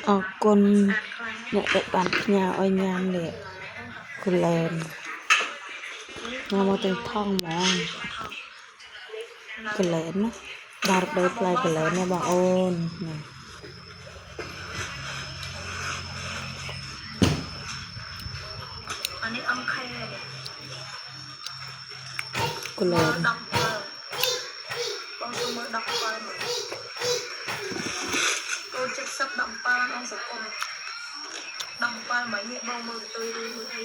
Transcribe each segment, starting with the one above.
អរគុណអ្នកដែលបានផ្ញើឲ្យញ៉ាំនេះគូលែនញ៉ាំមកទាំងថងហ្មងគូលែនណាដល់រដូវផ្លែគូលែនណាបងអូនណាអានេះអង្គខែគូលែនបងមើល17គោ70 17អង្គសកុំ17មកនេះបងមើលទៅឬអី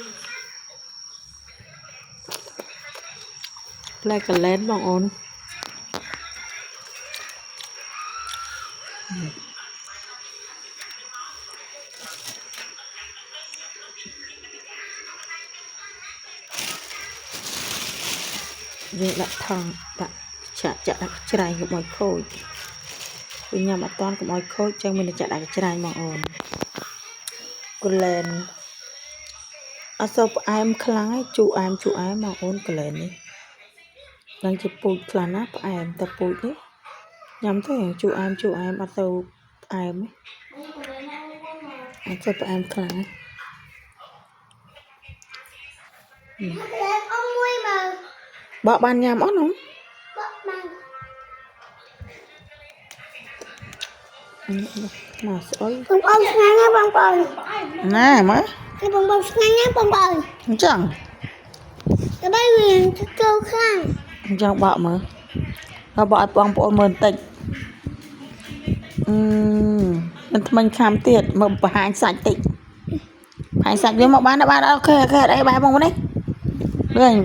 ផ្លែគូលែនបងអូនយើងដាក់ថងដាក់ចាក់ដាក់ច្រៃកុំឲ្យខូចវាញ៉ាំអត់តាន់កុំឲ្យខូចចឹងមានតែចាក់ដាក់ច្រៃបងអូនគូលែនអត់សូវផ្អែមខ្លាំងឯងជូរអែមបងអូនគូលែននេះឡើងជាពូជខ្លះណាផ្អែមតែពូជនេះញ៉ាំទៅជូរអែមអត់ទៅផ្អែមទេអត់ទៅផ្អែមខ្លាំងអងមួយមើលបកបានញ៉ាំអត់នោះបកបានមកស្អុយបងស្ងាញ់ណាបងប្អូនណាមើលបងស្ងាញ់ណាបងប្អូនអញ្ចឹងតែបើវាចូលខ្លាំងអញ្ចឹងបកមើលហើយបកឲ្យបងប្អូនមើលបន្តិចមិនថ្មិញខាំទៀតមើលបង្ហាញសាច់តិចបង្ហាញសាច់វាមកបានអូខេអីបែបបងនេះលឿន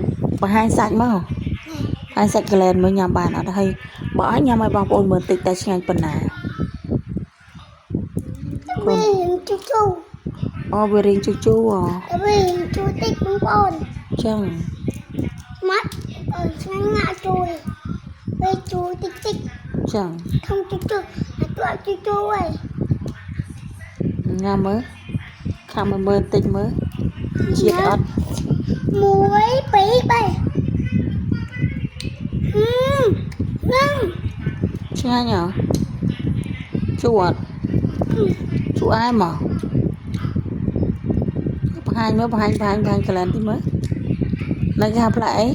បង្ហាញសាច់មកបង្ហាញសាច់កលែនមើលញ៉ាំបានអត់ហើយបើឲ្យញ៉ាំឲ្យបងប្អូនមើលតិចតែឆ្ងាញ់ប៉ុណ្ណាវាជូជូអូវារៀងជូវាជូតិចបងប្អូនចឹងម៉ាត់ឆ្ងាញ់ណាស់ជួយវាជូតិចចឹងខំជូអត់ជូហើយញ៉ាំមើលខាំមើលតិចមើលជាតិអត់1 2 3ហ្នឹងឆ្ងាញ់ហ៎ជូរអត់ជូរអែមហ៎បង្ហាញមើលបង្ហាញកលែនតិចមើលនៅគេហៅផ្លែអី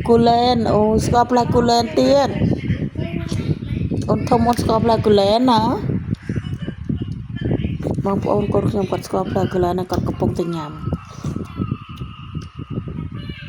គូលែនអូស្គាល់ផ្លែគូលែនទៀតអូនធំអូនស្គាល់ផ្លែគូលែនណាបងប្អូនកូនខ្ញុំគាត់ស្គាល់ផ្លែគូលែនគាត់កំពុងតែញ៉ាំ